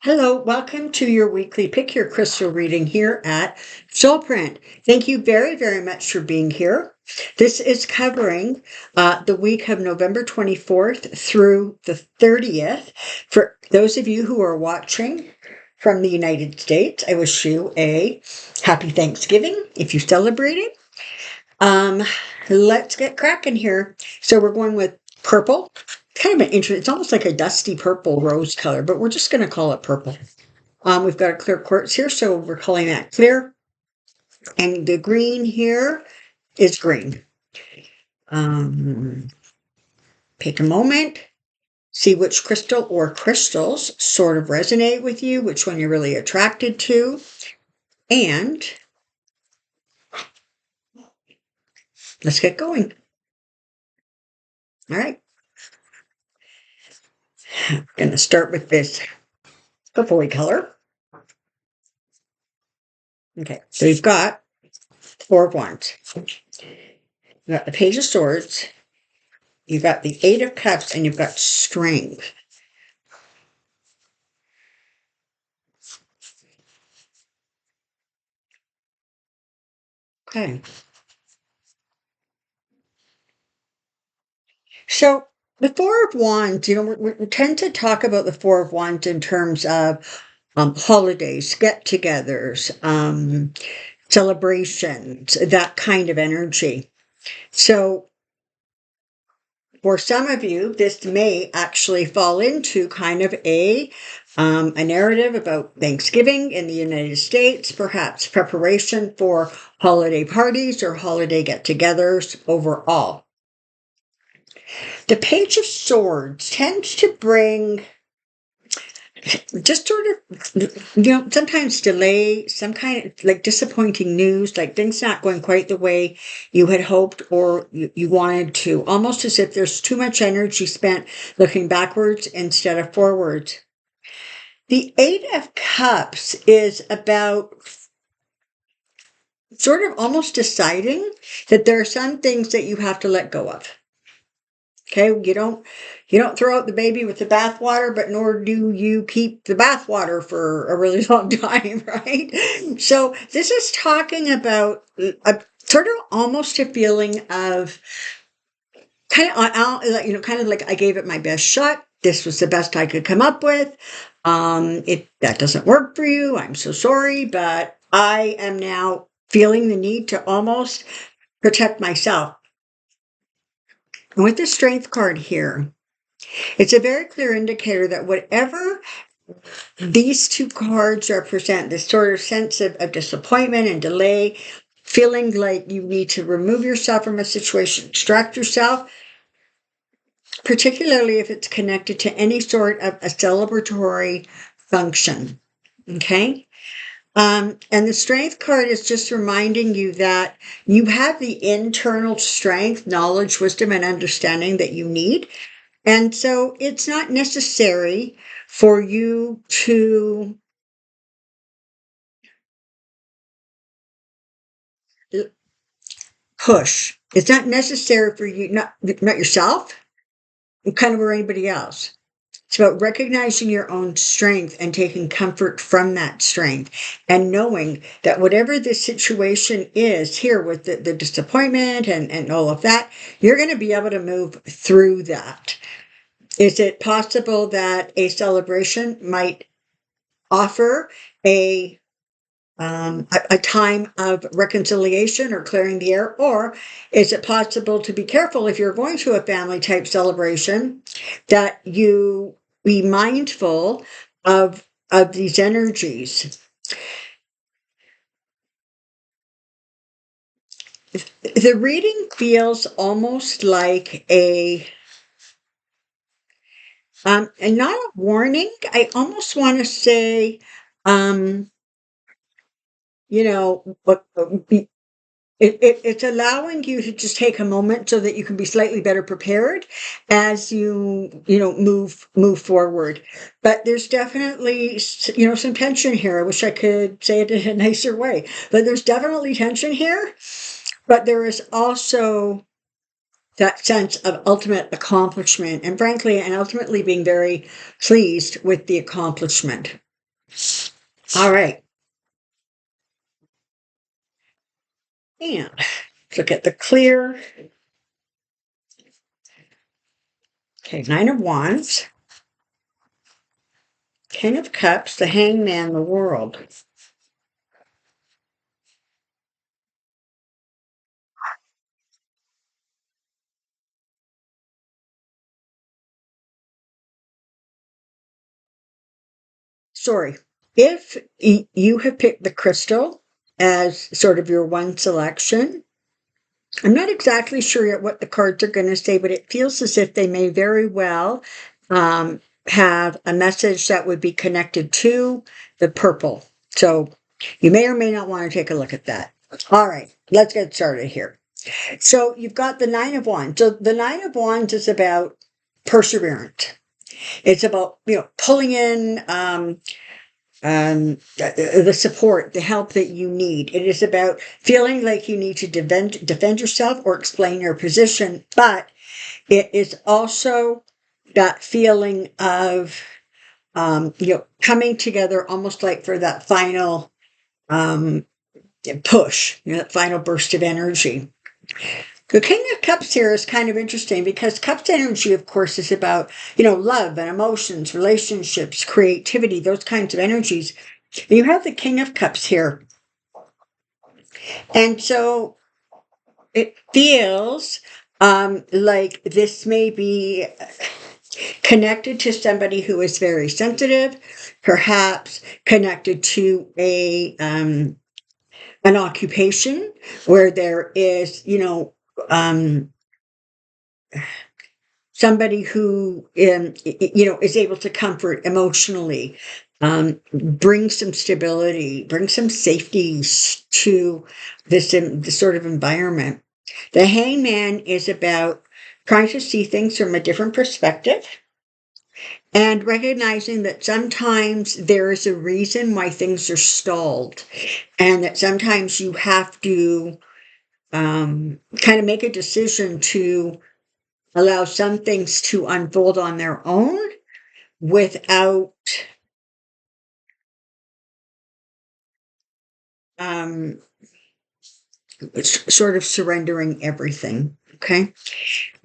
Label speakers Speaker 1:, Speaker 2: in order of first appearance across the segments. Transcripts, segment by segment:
Speaker 1: Hello, welcome to your weekly Pick Your Crystal reading here at Soulprint. Thank you very, very much for being here. This is covering the week of November 24th through the 30th. For those of you who are watching from the United States, I wish you a happy Thanksgiving if you're celebrating. Let's get cracking here. So we're going with purple. Kind of an interesting, it's almost like a dusty purple rose color, but we're just going to call it purple. We've got a clear quartz here, so we're calling that clear. And the green here is green. Take a moment, see which crystal or crystals sort of resonate with you, which one you're really attracted to, and let's get going. All right. I'm going to start with this purpley color. Okay, so you've got Four of Wands. You've got the Page of Swords. You've got the Eight of Cups, and you've got Strength. Okay. So the Four of Wands, we tend to talk about the Four of Wands in terms of holidays, get-togethers, celebrations, that kind of energy. So for some of you, this may actually fall into kind of a narrative about Thanksgiving in the United States, perhaps preparation for holiday parties or holiday get-togethers overall. The Page of Swords tends to bring just sort of, sometimes delay, some kind of like disappointing news, like things not going quite the way you had hoped or you wanted to, almost as if there's too much energy spent looking backwards instead of forwards. The Eight of Cups is about sort of almost deciding that there are some things that you have to let go of. Okay, you don't throw out the baby with the bathwater, but nor do you keep the bathwater for a really long time, right? So this is talking about a sort of almost a feeling of kind of like I gave it my best shot. This was the best I could come up with. If that doesn't work for you, I'm so sorry, but I am now feeling the need to almost protect myself. And with the Strength card here, it's a very clear indicator that whatever these two cards represent, this sort of sense of disappointment and delay, feeling like you need to remove yourself from a situation, extract yourself, particularly if it's connected to any sort of a celebratory function. Okay? And the Strength card is just reminding you that you have the internal strength, knowledge, wisdom, and understanding that you need. And so it's not necessary for you to push. It's not necessary for you, not yourself, kind of or anybody else. It's about recognizing your own strength and taking comfort from that strength and knowing that whatever the situation is here with the disappointment and all of that, you're going to be able to move through that. Is it possible that a celebration might offer a time of reconciliation or clearing the air? Or is it possible to be careful if you're going to a family type celebration that you be mindful of these energies? The reading feels almost like and not a warning. I almost want to say, you know, it's allowing you to just take a moment so that you can be slightly better prepared as you move forward. But there's definitely, some tension here. I wish I could say it in a nicer way, but there's definitely tension here. But there is also that sense of ultimate accomplishment, and frankly, and ultimately being very pleased with the accomplishment. All right. And look at the clear. Okay, Nine of Wands, King of Cups, the Hangman, the World. Sorry. If you have picked the crystal as sort of your one selection, I'm not exactly sure yet what the cards are going to say, but it feels as if they may very well have a message that would be connected to the purple. So you may or may not want to take a look at that. All right, let's get started here. So you've got the Nine of Wands. So the Nine of Wands is about perseverance. It's about, pulling in the support, the help that you need. It is about feeling like you need to defend yourself or explain your position, but it is also that feeling of, coming together almost like for that final push, that final burst of energy. The King of Cups here is kind of interesting because Cups energy, of course, is about, love and emotions, relationships, creativity, those kinds of energies. You have the King of Cups here. And so it feels like this may be connected to somebody who is very sensitive, perhaps connected to an occupation where there is, somebody who, is able to comfort emotionally, bring some stability, bring some safety to this sort of environment. The Hangman is about trying to see things from a different perspective and recognizing that sometimes there is a reason why things are stalled, and that sometimes you have to kind of make a decision to allow some things to unfold on their own without um, sort of surrendering everything. Okay.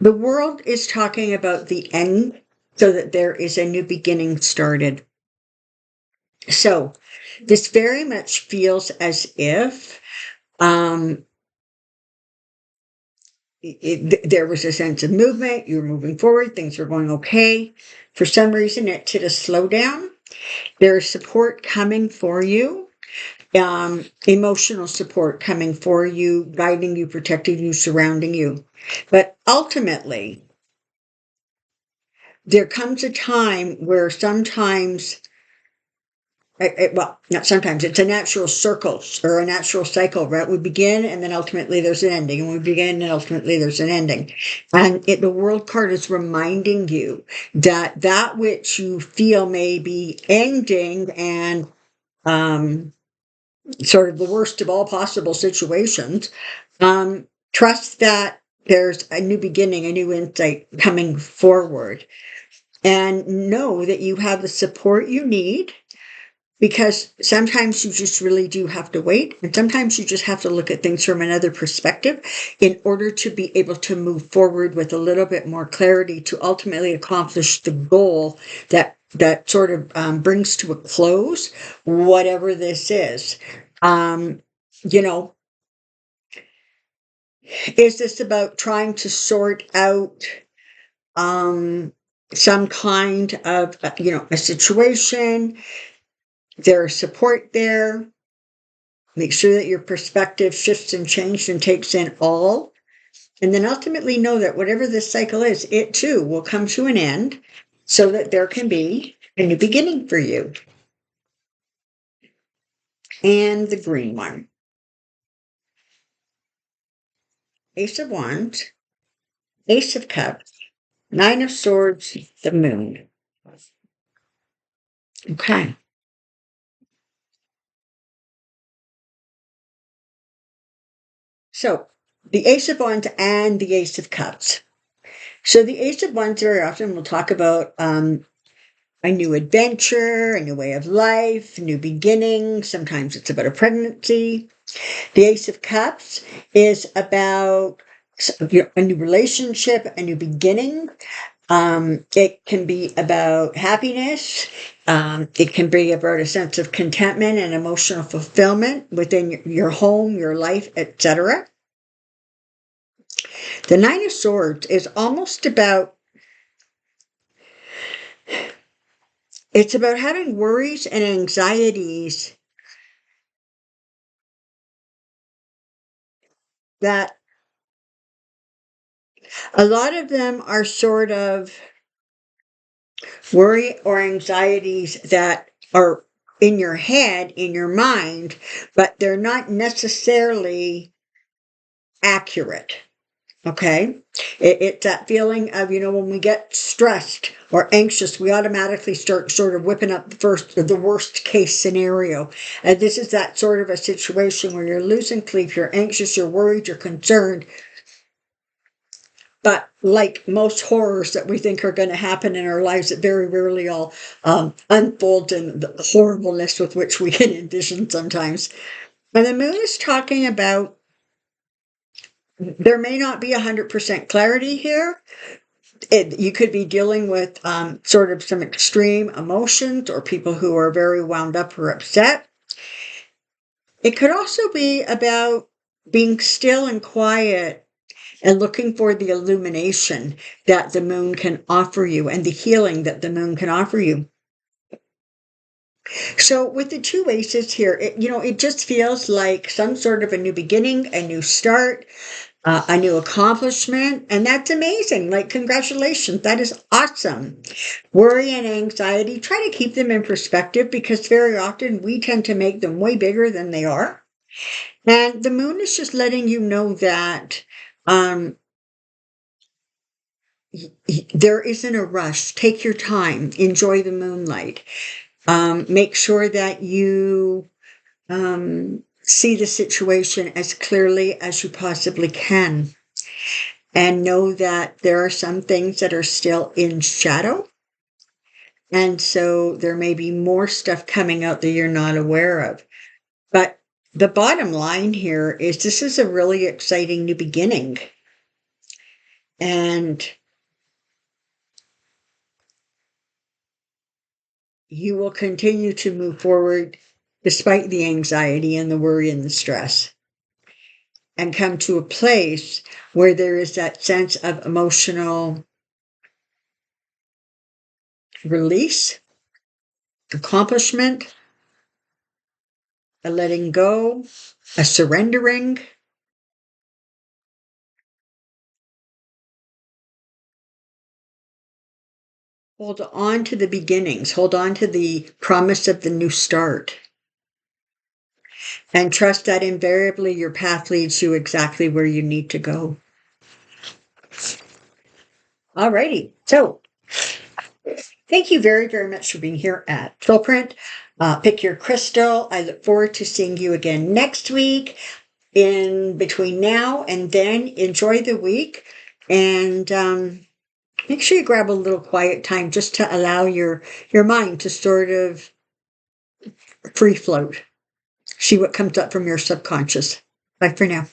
Speaker 1: The world is talking about the end so that there is a new beginning started. So this very much feels as if there was a sense of movement. You were moving forward. Things were going okay. For some reason, it hit a slowdown. There is support coming for you. Emotional support coming for you, guiding you, protecting you, surrounding you. But ultimately, there comes a time where sometimes, well, not sometimes, it's a natural circle or a natural cycle, right? We begin and then ultimately there's an ending, and we begin and ultimately there's an ending. And the World card is reminding you that that which you feel may be ending and sort of the worst of all possible situations, trust that there's a new beginning, a new insight coming forward, and know that you have the support you need, because sometimes you just really do have to wait, and sometimes you just have to look at things from another perspective in order to be able to move forward with a little bit more clarity to ultimately accomplish the goal that sort of brings to a close whatever this is. You know, is this about trying to sort out some kind of, a situation? There's support there. Make sure that your perspective shifts and changes and takes in all. And then ultimately know that whatever this cycle is, it too will come to an end so that there can be a new beginning for you. And the green one. Ace of Wands, Ace of Cups, Nine of Swords, the Moon. Okay. So the Ace of Wands and the Ace of Cups. So the Ace of Wands very often will talk about a new adventure, a new way of life, new beginning. Sometimes it's about a pregnancy. The Ace of Cups is about a new relationship, a new beginning. It can be about happiness. It can be about a sense of contentment and emotional fulfillment within your home, your life, etc. The Nine of Swords is almost about, it's about having worries and anxieties that a lot of them are sort of worry or anxieties that are in your head, in your mind, but they're not necessarily accurate. Okay. It's that feeling of, when we get stressed or anxious, we automatically start sort of whipping up the worst case scenario. And this is that sort of a situation where you're losing sleep, you're anxious, you're worried, you're concerned. But like most horrors that we think are going to happen in our lives, it very rarely all unfolds in the horribleness with which we can envision sometimes. And the moon is talking about there may not be 100% clarity here. You could be dealing with sort of some extreme emotions or people who are very wound up or upset. It could also be about being still and quiet and looking for the illumination that the moon can offer you and the healing that the moon can offer you. So with the two aces here, it just feels like some sort of a new beginning, a new start, a new accomplishment, and that's amazing. Like, congratulations, that is awesome. Worry and anxiety, try to keep them in perspective because very often we tend to make them way bigger than they are. And the moon is just letting you know that there isn't a rush. Take your time, enjoy the moonlight. Make sure that you see the situation as clearly as you possibly can. And know that there are some things that are still in shadow. And so there may be more stuff coming out that you're not aware of. But the bottom line here is this is a really exciting new beginning. And you will continue to move forward despite the anxiety and the worry and the stress, and come to a place where there is that sense of emotional release, accomplishment, a letting go, a surrendering. Hold on to the beginnings. Hold on to the promise of the new start. And trust that invariably your path leads you exactly where you need to go. Alrighty. So, thank you very, very much for being here at Soulprint. Pick your crystal. I look forward to seeing you again next week. In between now and then, enjoy the week. And make sure you grab a little quiet time just to allow your mind to sort of free float. See what comes up from your subconscious. Bye for now.